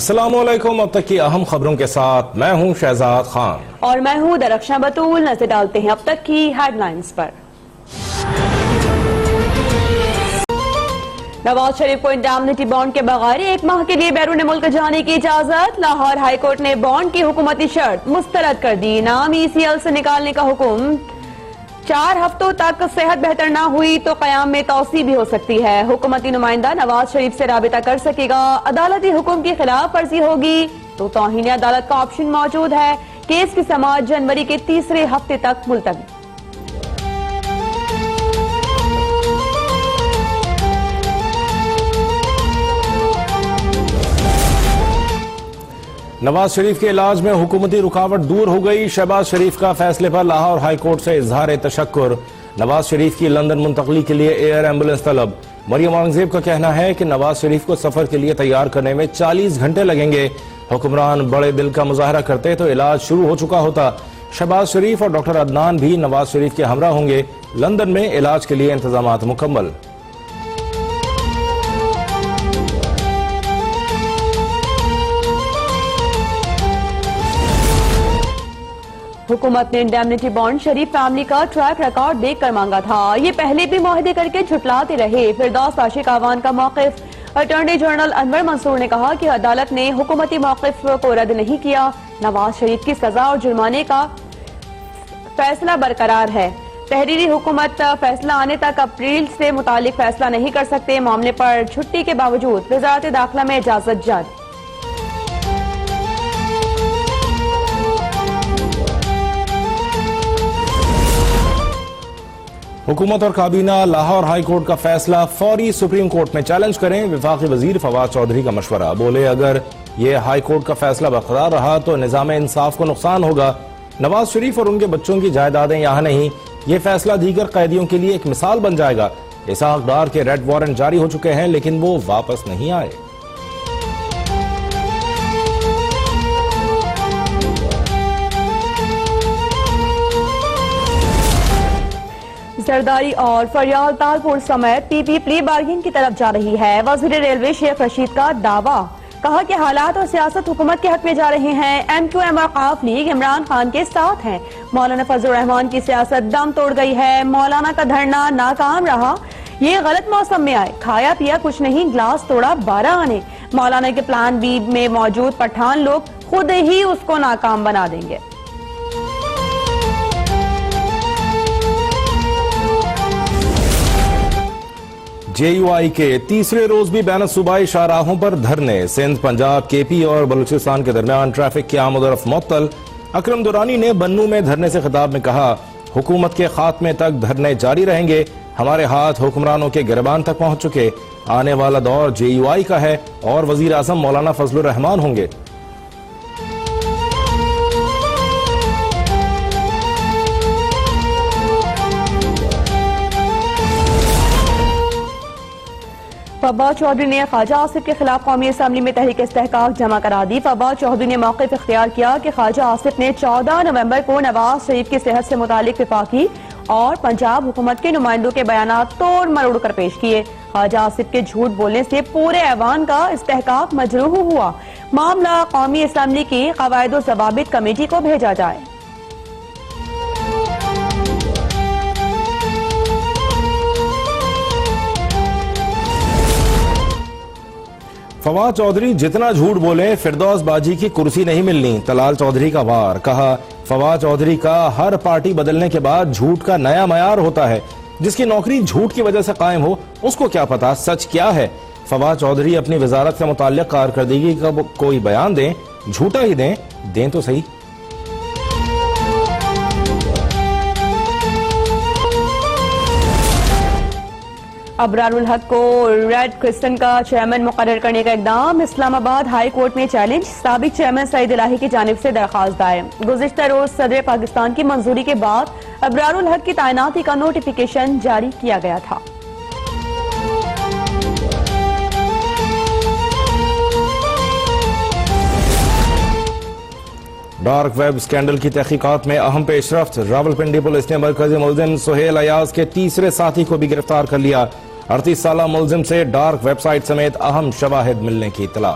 अस्सलामुअलैकुम। अब तक की अहम खबरों के साथ मैं हूं शहजाद खान और मैं हूं दरख्शां बतूल। नजर डालते हैं अब तक की हेडलाइंस पर। नवाज शरीफ को इंडैमनिटी बॉन्ड के बगैर 1 माह के लिए बैरून मुल्क जाने की इजाजत। लाहौर हाई कोर्ट ने बॉन्ड की हुकूमती शर्त मुस्तरद कर दी। नाम ECL से निकालने का हुक्म। 4 हफ्तों तक सेहत बेहतर ना हुई तो कयाम में तौसी भी हो सकती है। हुकूमती नुमाइंदा नवाज शरीफ से राबिता कर सकेगा। अदालती हुक्म की खिलाफ वर्जी होगी तो तौहीन अदालत का ऑप्शन मौजूद है। केस की समाअत जनवरी के तीसरे हफ्ते तक मुलतवी। नवाज शरीफ के इलाज में हुकूमती रुकावट दूर हो गई। शहबाज शरीफ का फैसले पर लाहौर हाई कोर्ट से इजहार तशक्कुर। नवाज शरीफ की लंदन मुंतकली के लिए एयर एम्बुलेंस तलब। मरियम औरंगजेब का कहना है कि नवाज शरीफ को सफर के लिए तैयार करने में 40 घंटे लगेंगे। हुक्मरान बड़े दिल का मुजाहरा करते तो इलाज शुरू हो चुका होता। शहबाज शरीफ और डॉक्टर अदनान भी नवाज शरीफ के हमरा होंगे। लंदन में इलाज के लिए इंतजामात मुकम्मल। हुकूमत ने इंडैमनिटी बॉन्ड शरीफ फैमिली का ट्रैक रिकॉर्ड देखकर मांगा था। ये पहले भी मुआहदे करके झुटलाते रहे। फिरदौस आशिक आवान का मौक़िफ। अटॉर्नी जनरल अनवर मंसूर ने कहा कि अदालत ने हुकूमती मौक़िफ को रद्द नहीं किया। नवाज शरीफ की सजा और जुर्माने का फैसला बरकरार है। तहरीरी हुकूमत फैसला आने तक अप्रैल से मुतालिक फैसला नहीं कर सकते। मामले पर छुट्टी के बावजूद वज़ारत दाखिला में इजाजत जारी। हुकूमत और काबीना लाहौर हाई कोर्ट का फैसला फौरी सुप्रीम कोर्ट में चैलेंज करें। वफाकी वजीर फवाद चौधरी का मशवरा। बोले अगर ये हाई कोर्ट का फैसला बरकरार रहा तो निजाम इंसाफ को नुकसान होगा। नवाज शरीफ और उनके बच्चों की जायदादें यहाँ नहीं। ये फैसला दीगर कैदियों के लिए एक मिसाल बन जाएगा। इसाक डार के रेड वारंट जारी हो चुके हैं लेकिन वो वापस नहीं आए। जरदारी और फरियाल तालपुर समेत पीपी प्ली बार्गिन की तरफ जा रही है। वजीर रेलवे शेख रशीद का दावा। कहा कि हालात और सियासत हुकूमत के हक में जा रहे हैं। MQM और काफ लीग इमरान खान के साथ हैं। मौलाना फजलुर रहमान की सियासत दम तोड़ गई है। मौलाना का धरना नाकाम रहा। ये गलत मौसम में आए। खाया पिया कुछ नहीं, ग्लास तोड़ा 12 आने। मौलाना के प्लान बी में मौजूद पठान लोग खुद ही उसको नाकाम बना देंगे। JUI के तीसरे रोज भी बैन सूबाई शाहराहों पर धरने। सिंध, पंजाब, KP और बलूचिस्तान के दरमियान ट्रैफिक की आमद-ओ-रफ्त मुअत्तल। अकरम दुरानी ने बन्नू में धरने से खिताब में कहा, हुकूमत के खात्मे तक धरने जारी रहेंगे। हमारे हाथ हुक्मरानों के गिरबान तक पहुंच चुके। आने वाला दौर JUI का है और वजीर आजम मौलाना फजलुर रहमान होंगे। फवाद चौधरी ने ख्वाजा आसिफ के खिलाफ कौमी असम्बली में तहरीक इस्तेहकाक जमा करा दी। फवाद चौधरी ने मौक़िफ़ इख्तियार किया कि ख्वाजा आसिफ ने 14 नवंबर को नवाज शरीफ की सेहत से मुतालिक विफाकी और पंजाब हुकूमत के नुमाइंदों के बयानात तोड़ मरोड़ कर पेश किए। ख्वाजा आसिफ के झूठ बोलने से पूरे ऐवान का इस्तेहकाक मजरूह हुआ। मामला कौमी असम्बली की क़वायद व ज़वाबित कमेटी को भेजा जाए। फवाद चौधरी जितना झूठ बोले फिरदौस बाजी की कुर्सी नहीं मिलनी। तलाल चौधरी का वार। कहा, फवाद चौधरी का हर पार्टी बदलने के बाद झूठ का नया मयार होता है। जिसकी नौकरी झूठ की वजह से कायम हो उसको क्या पता सच क्या है। फवाद चौधरी अपनी वजारत से मुताल्लिक कारकर्दगी का कोई बयान दें, झूठा ही दें तो सही। अबरारुल हक को रेड क्रिस्टन का चेयरमैन मुकर्रर करने का इकदाम। इस्लामाबाद हाई कोर्ट में चैलेंज। साबिक चेयरमैन सईद इलाही की जानिब से दरखास्त दायर। गुज़िश्ता रोज सदर पाकिस्तान की मंजूरी के बाद अबरारुल हक की तैनाती का नोटिफिकेशन जारी किया गया था। डार्क वेब स्कैंडल की तहकीकात में अहम पेशरफ्त। रावलपिंडी पुलिस ने मरकजी मुलजिम सुहेल अयाज के तीसरे साथी को भी गिरफ्तार कर लिया। 38 साला मुलजिम से डार्क वेबसाइट समेत अहम शवाहिद मिलने की इत्तला।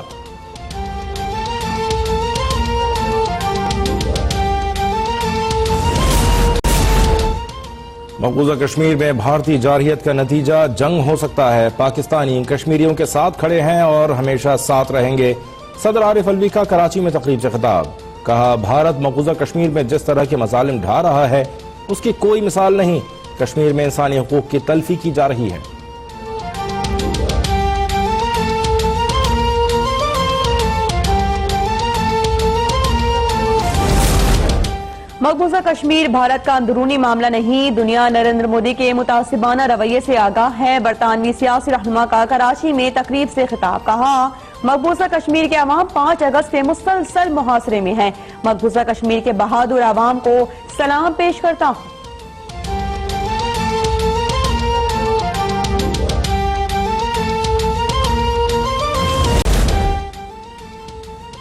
मकबूजा कश्मीर में भारतीय जारहियत का नतीजा जंग हो सकता है। पाकिस्तानी कश्मीरियों के साथ खड़े हैं और हमेशा साथ रहेंगे। सदर आरिफ अलवी का कराची में तकरीब से खिताब, कहा भारत मकबूजा कश्मीर में जिस तरह के मसालिम ढा रहा है उसकी कोई मिसाल नहीं। कश्मीर में इंसानी हकूक की तल्फी की जा रही है। मकबूजा कश्मीर भारत का अंदरूनी मामला नहीं, दुनिया नरेंद्र मोदी के मुतासिबाना रवैये से आगाह है। बरतानवी सियासी रहनुमा का कराची में तकरीब से खिताब, कहा मकबूजा कश्मीर के अवाम 5 अगस्त से मुसलसल मुहासरे में हैं। मकबूजा कश्मीर के बहादुर अवाम को सलाम पेश करता हूं।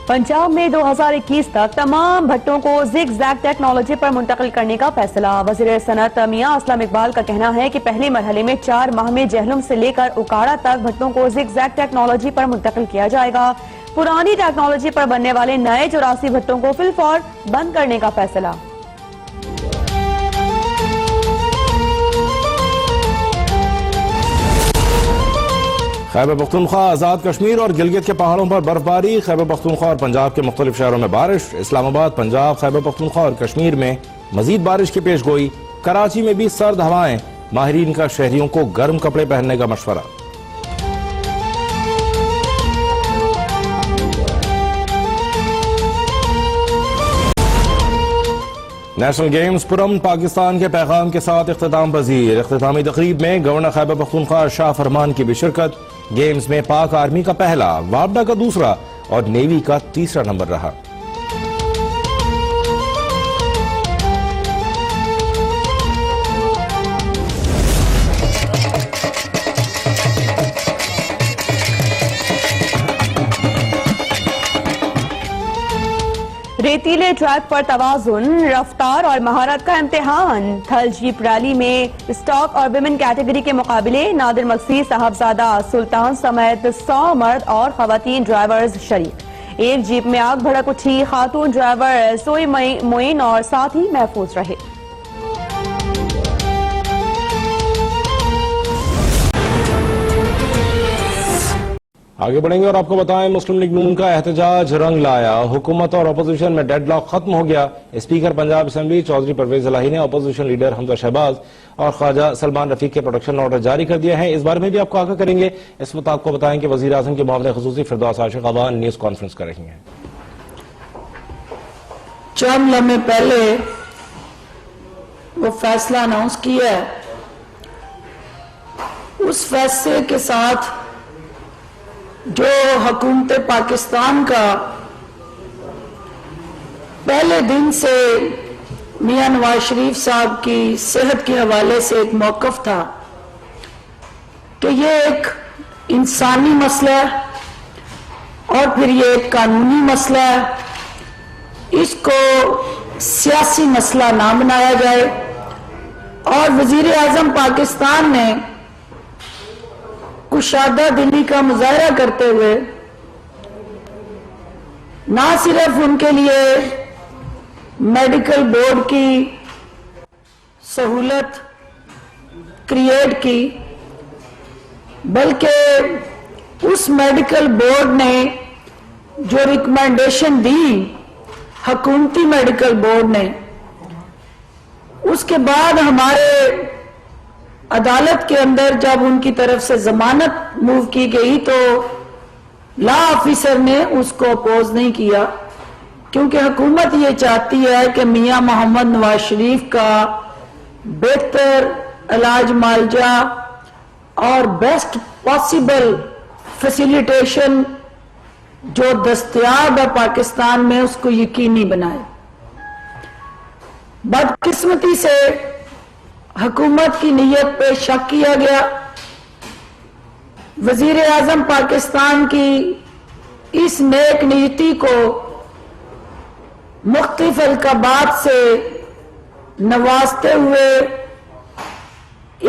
पंजाब में 2021 तक तमाम भट्टों को जिग-जैग टेक्नोलॉजी पर मुंतकिल करने का फैसला। वज़ीर सनअत मियां असलम इकबाल का कहना है कि पहले मरहले में 4 माह में जहलुम से लेकर उकाड़ा तक भट्टों को जिग-जैग टेक्नोलॉजी पर मुंतकिल किया जाएगा। पुरानी टेक्नोलॉजी पर बनने वाले नए 84 भट्टों को फिलफौर बंद करने का फैसला। खैबर पख्तूनख्वा, आजाद कश्मीर और गिलगित के पहाड़ों पर बर्फबारी। खैबर पख्तूनख्वा और पंजाब के मुख्तलिफ शहरों में बारिश। इस्लामाबाद, पंजाब, खैबर पख्तूनख्वा और कश्मीर में मजीद बारिश की पेशगोई। कराची में भी सर्द हवाएं। माहिरीन का शहरियों को गर्म कपड़े पहनने का मशवरा। नेशनल गेम्स पुरम पाकिस्तान के पैगाम के साथ इख्तिताम पजीर। इख्तितामी तकरीब में गवर्नर खैबर पख्तूनख्वा शाह फरमान की भी शिरकत। गेम्स में पाक आर्मी का पहला, वापडा का दूसरा और नेवी का तीसरा नंबर रहा। रेतीले ट्रैक पर तवाजुन, रफ्तार और महारत का इम्तिहान। थल जीप रैली में स्टॉक और विमेन कैटेगरी के मुकाबले। नादिर मक्सी, साहबजादा सुल्तान समेत 100 मर्द और खवातीन ड्राइवर्स शरीक। एक जीप में आग भड़क उठी, खातून ड्राइवर सोई मोइन और साथी महफूज रहे। आगे बढ़ेंगे और आपको बताएं, मुस्लिम लीग नून का एहतजाज रंग लाया। हुकूमत और अपोजिशन में डेडलॉक खत्म हो गया। स्पीकर पंजाब असेंबली चौधरी परवेज इलाही ने अपोजिशन लीडर हमजा शहबाज और ख्वाजा सलमान रफीक के प्रोटेक्शन ऑर्डर जारी कर दिए हैं। इस बारे में भी आपको आगाह करेंगे। इस वक्त आपको बताएं कि वजीर आजम के मामले खुसूसी फिरदौस आशिक अवान न्यूज कॉन्फ्रेंस कर रही हैं। चंद लम्हे पहले वो फैसला अनाउंस किया है। उस फैसले के साथ जो हुकूमत पाकिस्तान का पहले दिन से मियां नवाज शरीफ साहब की सेहत के हवाले से एक मौक़िफ़ था कि ये एक इंसानी मसला है और फिर ये एक कानूनी मसला है। इसको सियासी मसला ना बनाया जाए। और वजीर आजम पाकिस्तान ने कुशादा दिली का मुजाहरा करते हुए ना सिर्फ उनके लिए मेडिकल बोर्ड की सहूलत क्रिएट की, बल्कि उस मेडिकल बोर्ड ने जो रिकमेंडेशन दी, हुकूमती मेडिकल बोर्ड ने, उसके बाद हमारे अदालत के अंदर जब उनकी तरफ से जमानत मूव की गई तो लॉ ऑफिसर ने उसको अपोज नहीं किया, क्योंकि हुकूमत ये चाहती है कि मियां मोहम्मद नवाज शरीफ का बेहतर इलाज मालजा और बेस्ट पॉसिबल फैसिलिटेशन जो दस्तयाब है पाकिस्तान में उसको यकीनी बनाए। बदकिस्मती से हुकूमत की नीयत पे शक किया गया। वजीर आजम पाकिस्तान की इस नेक नीति को मुख्तलिफ अलकाबात से नवाजते हुए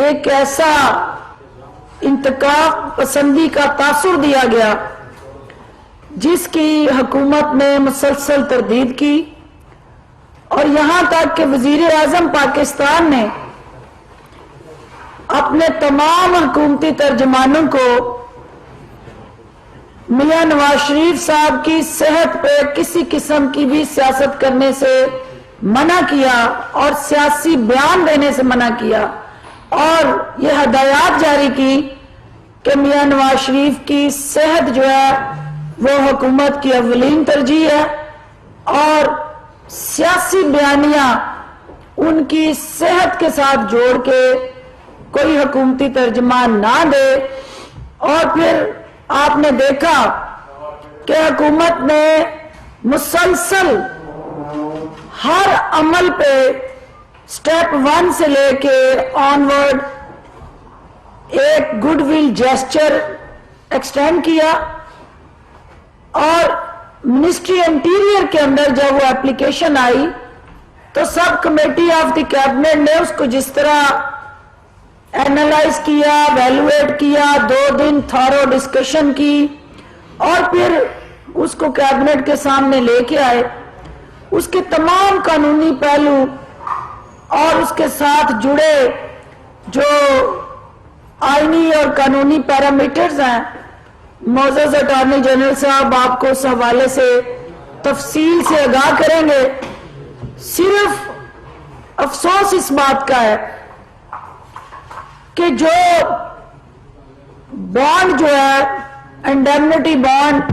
एक ऐसा इंतकाम पसंदी का तासुर दिया गया जिसकी हुकूमत ने मुसलसल तरदीद की, और यहां तक कि वजीर आजम पाकिस्तान ने अपने तमाम हुकूमती तर्जमानों को मियां नवाज शरीफ साहब की सेहत पे किसी किस्म की भी सियासत करने से मना किया और सियासी बयान देने से मना किया और यह हदायत जारी की कि मियां नवाज शरीफ की सेहत जो है वो हुकूमत की अव्वलीन तरजीह है और सियासी बयानियां उनकी सेहत के साथ जोड़ के कोई हुकूमती तर्जमान ना दे। और फिर आपने देखा कि हुकूमत ने मुसलसल हर अमल पे स्टेप 1 से लेके ऑनवर्ड एक गुडविल जेस्चर एक्सटेंड किया और मिनिस्ट्री इंटीरियर के अंदर जब वो एप्लीकेशन आई तो sub committee of the cabinet ने उसको जिस तरह एनालाइज किया, वैल्यूएट किया, 2 दिन थॉरो डिस्कशन की और फिर उसको कैबिनेट के सामने लेके आए। उसके तमाम कानूनी पहलू और उसके साथ जुड़े जो आईनी और कानूनी पैरामीटर्स हैं, मोअज़्ज़ज़ अटॉर्नी जनरल साहब आपको उस हवाले से तफसील से आगाह करेंगे। सिर्फ अफसोस इस बात का है कि जो बॉन्ड जो है इंडेमनिटी बॉन्ड